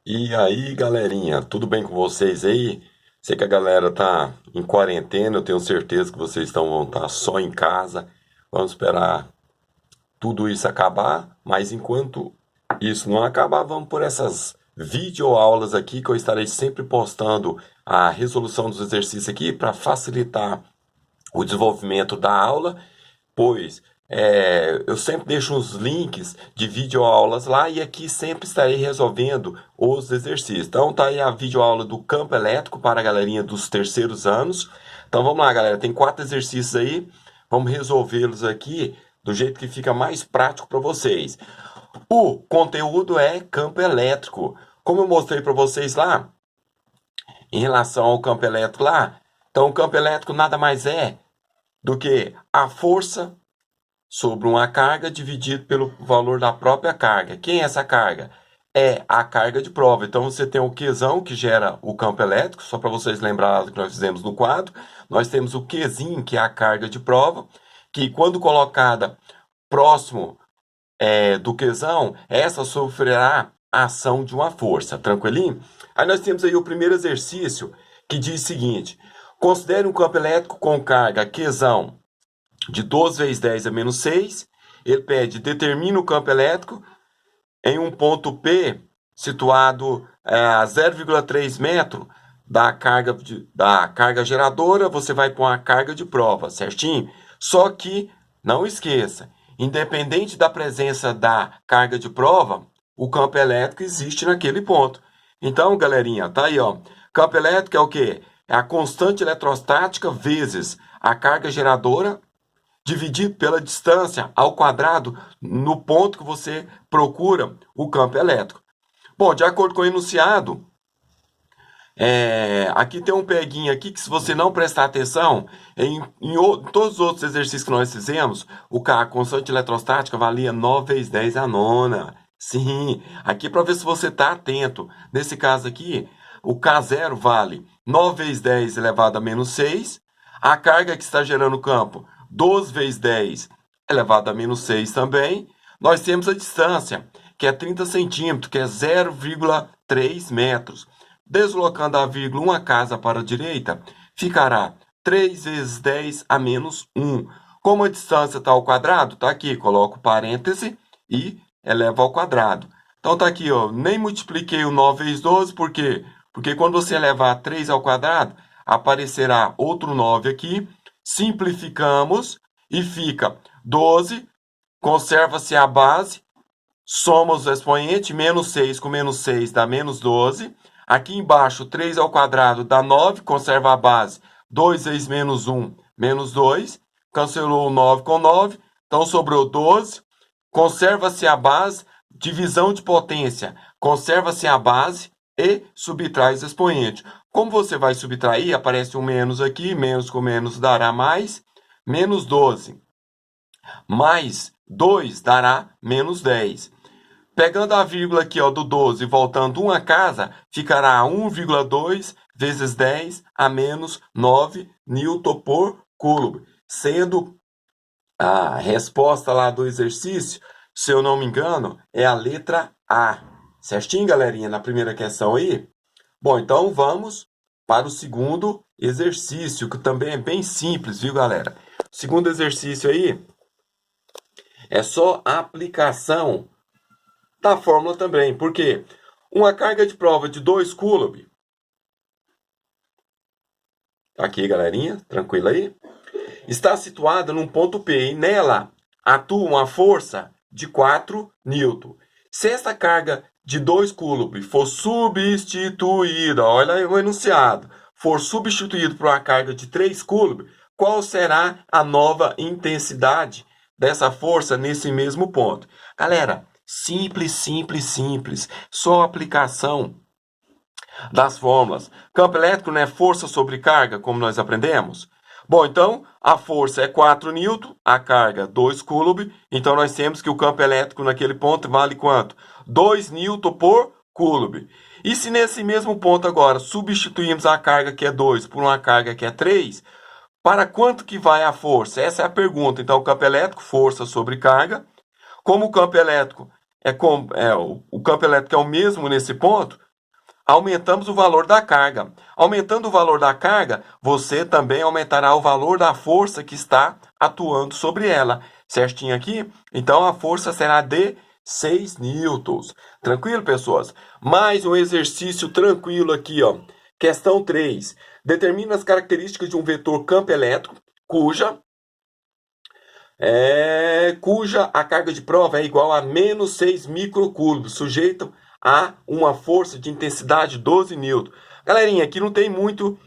E aí, galerinha, tudo bem com vocês aí? Sei que a galera tá em quarentena, eu tenho certeza que vocês vão estar só em casa. Vamos esperar tudo isso acabar, mas enquanto isso não acabar, vamos por essas videoaulas aqui que eu estarei sempre postando a resolução dos exercícios aqui para facilitar o desenvolvimento da aula, pois eu sempre deixo uns links de videoaulas lá e aqui sempre estarei resolvendo os exercícios. Então tá aí a videoaula do campo elétrico para a galerinha dos terceiros anos. Então vamos lá, galera, tem 4 exercícios aí, vamos resolvê-los aqui do jeito que fica mais prático para vocês. O conteúdo é campo elétrico. Como eu mostrei para vocês lá, em relação ao campo elétrico lá, então o campo elétrico nada mais é do que a força sobre uma carga dividido pelo valor da própria carga. Quem é essa carga? É a carga de prova. Então você tem o Qzão que gera o campo elétrico, só para vocês lembrarem que nós fizemos no quadro. Nós temos o Qzinho, que é a carga de prova, que quando colocada próximo do Qzão, essa sofrerá a ação de uma força. Tranquilinho? Aí nós temos aí o primeiro exercício, que diz o seguinte: considere um campo elétrico com carga Qzão de 12 vezes 10 a menos 6. Ele pede, determine o campo elétrico em um ponto P situado a 0,3 metro da carga geradora. Você vai pôr uma carga de prova, certinho? Só que, não esqueça, independente da presença da carga de prova, o campo elétrico existe naquele ponto. Então, galerinha, tá aí, ó. Campo elétrico é o quê? É a constante eletrostática vezes a carga geradora dividido pela distância ao quadrado no ponto que você procura o campo elétrico. Bom, de acordo com o enunciado, aqui tem um peguinho aqui que, se você não prestar atenção, em todos os outros exercícios que nós fizemos, a constante eletrostática valia 9 vezes 10 a nona. Sim, aqui para ver se você está atento. Nesse caso aqui, o K0 vale 9 vezes 10 elevado a menos 6. A carga que está gerando o campo, 12 vezes 10 elevado a menos 6 também. Nós temos a distância, que é 30 centímetros, que é 0,3 metros. Deslocando a vírgula uma casa para a direita, ficará 3 vezes 10 a menos 1. Como a distância está ao quadrado, está aqui, coloco parêntese e elevo ao quadrado. Então está aqui, ó, nem multipliquei o 9 vezes 12, por quê? Porque quando você elevar 3 ao quadrado, aparecerá outro 9 aqui, simplificamos e fica 12, conserva-se a base, soma os expoentes, menos 6 com menos 6 dá menos 12. Aqui embaixo, 3 ao quadrado dá 9, conserva a base, 2 vezes menos 1, menos 2. Cancelou o 9 com 9, então sobrou 12. Conserva-se a base, divisão de potência, conserva-se a base e subtrai os expoentes. Como você vai subtrair, aparece um menos aqui, menos com menos dará mais, menos 12. Mais 2 dará menos 10. Pegando a vírgula aqui, ó, do 12 e voltando uma casa, ficará 1,2 vezes 10 a menos 9 newton por coulomb. Sendo a resposta lá do exercício, se eu não me engano, é a letra A. Certinho, galerinha, na primeira questão aí? Bom, então vamos para o segundo exercício, que também é bem simples, viu, galera? O segundo exercício aí é só a aplicação da fórmula também. Por quê? Uma carga de prova de 2 coulomb. Aqui, galerinha, tranquilo aí? Está situada num ponto P e nela atua uma força de 4 newton. Se essa carga de 2 coulomb for substituída, olha aí o enunciado, for substituído por uma carga de 3 coulomb, qual será a nova intensidade dessa força nesse mesmo ponto? Galera, simples, simples, simples. Só aplicação das fórmulas. Campo elétrico não é força sobre carga, como nós aprendemos? Bom, então, a força é 4 newton, a carga 2 coulomb. Então, nós temos que o campo elétrico naquele ponto vale quanto? 2 newton por coulomb. E se nesse mesmo ponto agora substituímos a carga que é 2 por uma carga que é 3, para quanto que vai a força? Essa é a pergunta. Então, o campo elétrico, força sobre carga. Como o campo elétrico o campo elétrico é o mesmo nesse ponto, aumentamos o valor da carga. Aumentando o valor da carga, você também aumentará o valor da força que está atuando sobre ela. Certinho aqui? Então, a força será de 6 newtons. Tranquilo, pessoas? Mais um exercício tranquilo aqui, ó. Questão 3. Determina as características de um vetor campo elétrico cuja a carga de prova é igual a menos 6 microcoulombs, sujeito a uma força de intensidade 12 newton. Galerinha, aqui não tem muito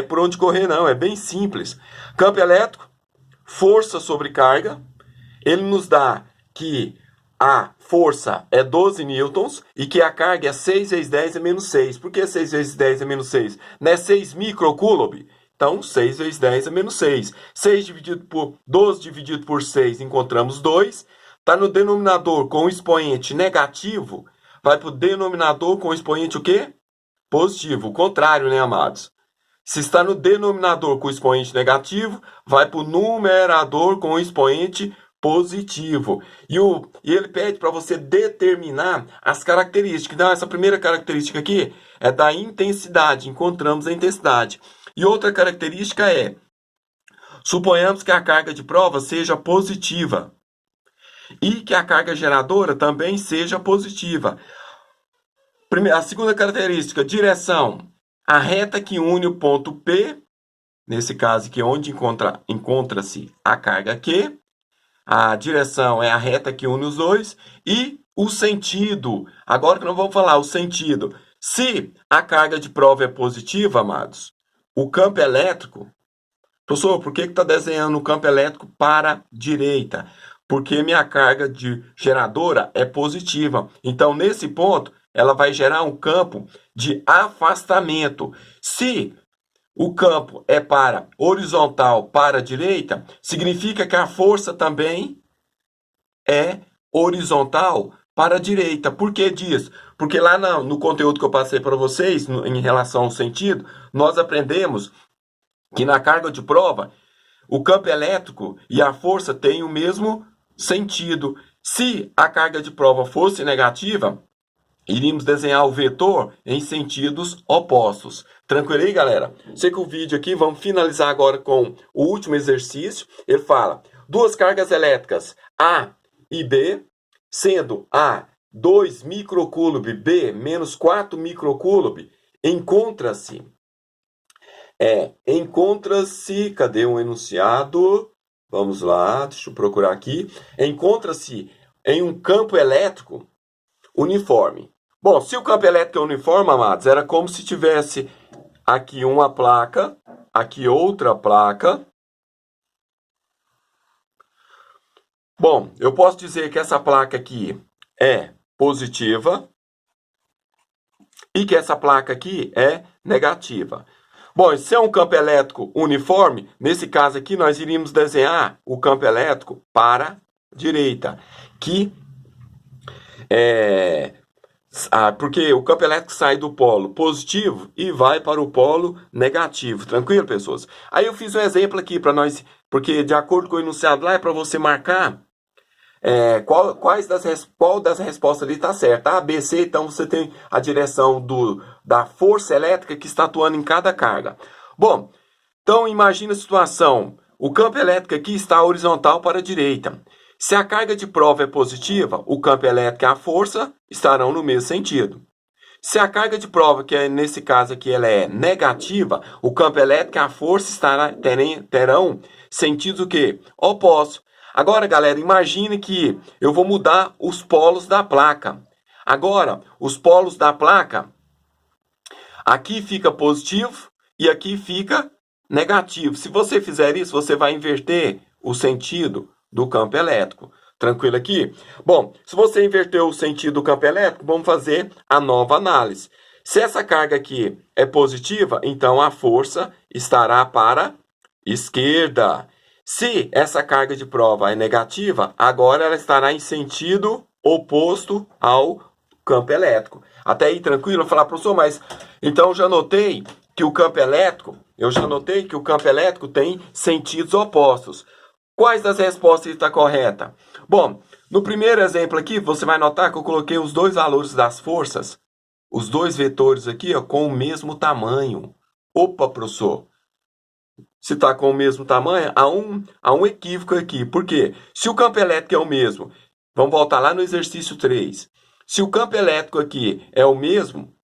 por onde correr, não. É bem simples. Campo elétrico, força sobre carga. Ele nos dá que a força é 12 newtons e que a carga é 6 vezes 10 é menos 6. Por que 6 vezes 10 é menos 6? Não é 6 microcoulomb? Então, 6 vezes 10 é menos 6. 12 dividido por 6, encontramos 2. Está no denominador com o expoente negativo, vai para o denominador com o expoente o quê? Positivo. O contrário, né, amados? Se está no denominador com o expoente negativo, vai para o numerador com o expoente positivo. E ele pede para você determinar as características. Então, essa primeira característica aqui é da intensidade. Encontramos a intensidade. E outra característica é, suponhamos que a carga de prova seja positiva e que a carga geradora também seja positiva. A segunda característica, direção. A reta que une o ponto P, nesse caso aqui onde encontra-se a carga Q, a direção é a reta que une os dois, e o sentido. Agora que nós vamos falar o sentido. Se a carga de prova é positiva, amados, o campo elétrico... Professor, por que está desenhando o campo elétrico para a direita? Porque minha carga de geradora é positiva. Então, nesse ponto, ela vai gerar um campo de afastamento. Se o campo é para horizontal para a direita, significa que a força também é horizontal para a direita. Por que disso? Porque lá no conteúdo que eu passei para vocês, em relação ao sentido, nós aprendemos que na carga de prova, o campo elétrico e a força têm o mesmo sentido. Se a carga de prova fosse negativa, iríamos desenhar o vetor em sentidos opostos. Tranquilo aí, galera? Sei que o vídeo aqui, vamos finalizar agora com o último exercício. Ele fala, duas cargas elétricas A e B, sendo A 2 microcoulomb, B menos 4 microcoulomb, encontra-se, cadê um enunciado? Vamos lá, deixa eu procurar aqui. Encontra-se em um campo elétrico uniforme. Bom, se o campo elétrico é uniforme, amados, era como se tivesse aqui uma placa, aqui outra placa. Bom, eu posso dizer que essa placa aqui é positiva e que essa placa aqui é negativa. Bom, se é um campo elétrico uniforme, nesse caso aqui nós iríamos desenhar o campo elétrico para a direita, que porque o campo elétrico sai do polo positivo e vai para o polo negativo. Tranquilo, pessoas? Aí eu fiz um exemplo aqui para nós, porque de acordo com o enunciado lá é para você marcar qual das respostas ali está certa. A, B, C, então você tem a direção da força elétrica que está atuando em cada carga. Bom, então imagina a situação. O campo elétrico aqui está horizontal para a direita. Se a carga de prova é positiva, o campo elétrico e a força estarão no mesmo sentido. Se a carga de prova, que nesse caso aqui ela é negativa, o campo elétrico e a força terão sentidos o quê? Opostos. Agora, galera, imagine que eu vou mudar os polos da placa. Agora, os polos da placa, aqui fica positivo e aqui fica negativo. Se você fizer isso, você vai inverter o sentido do campo elétrico. Tranquilo aqui? Bom, se você inverter o sentido do campo elétrico, vamos fazer a nova análise. Se essa carga aqui é positiva, então a força estará para a esquerda. Se essa carga de prova é negativa, agora ela estará em sentido oposto ao campo elétrico. Até aí, tranquilo? Eu falar, professor, mas então eu já notei que o campo elétrico tem sentidos opostos. Quais das respostas está correta? Bom, no primeiro exemplo aqui, você vai notar que eu coloquei os dois valores das forças os dois vetores aqui, ó, com o mesmo tamanho. Opa, professor, se está com o mesmo tamanho, há um equívoco aqui. Por quê? Se o campo elétrico é o mesmo, vamos voltar lá no exercício 3. Se o campo elétrico aqui é o mesmo,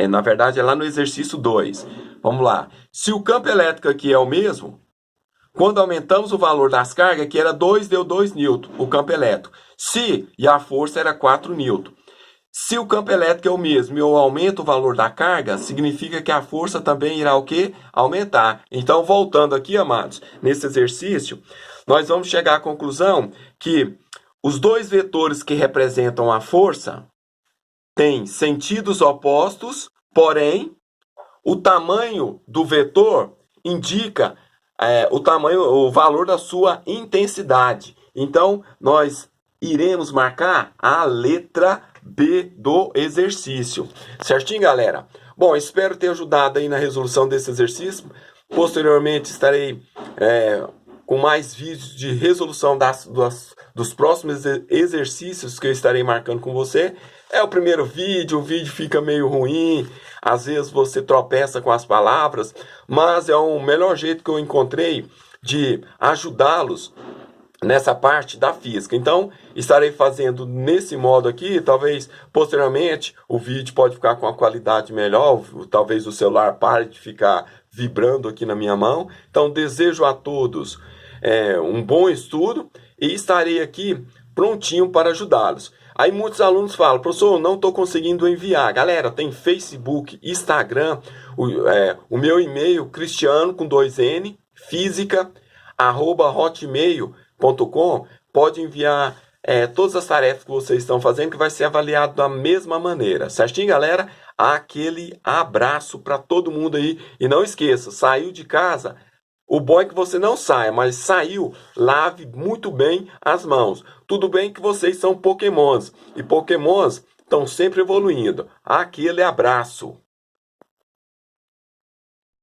na verdade é lá no exercício 2. Vamos lá. Se o campo elétrico aqui é o mesmo, quando aumentamos o valor das cargas, que era 2, deu 2 newton, o campo elétrico. E a força era 4 newton. Se o campo elétrico é o mesmo e eu aumento o valor da carga, significa que a força também irá o quê? Aumentar. Então, voltando aqui, amados, nesse exercício, nós vamos chegar à conclusão que os dois vetores que representam a força têm sentidos opostos, porém, o tamanho do vetor indica o valor da sua intensidade. Então, nós iremos marcar a letra B do exercício. Certinho, galera? Bom, espero ter ajudado aí na resolução desse exercício. Posteriormente, estarei com mais vídeos de resolução dos próximos exercícios que eu estarei marcando com você. É o primeiro vídeo, o vídeo fica meio ruim, às vezes você tropeça com as palavras, mas é o melhor jeito que eu encontrei de ajudá-los nessa parte da física. Então, estarei fazendo nesse modo aqui, talvez posteriormente o vídeo pode ficar com uma qualidade melhor, talvez o celular pare de ficar vibrando aqui na minha mão. Então, desejo a todos um bom estudo e estarei aqui prontinho para ajudá-los. Aí muitos alunos falam, professor, não estou conseguindo enviar. Galera, tem Facebook, Instagram, o meu e-mail, cristiano com 2N, física, @hotmail.com, pode enviar todas as tarefas que vocês estão fazendo, que vai ser avaliado da mesma maneira. Certinho, galera? Aquele abraço para todo mundo aí. E não esqueça, saiu de casa, o bom é que você não saia, mas saiu, lave muito bem as mãos. Tudo bem que vocês são pokémons, e pokémons estão sempre evoluindo. Aquele abraço.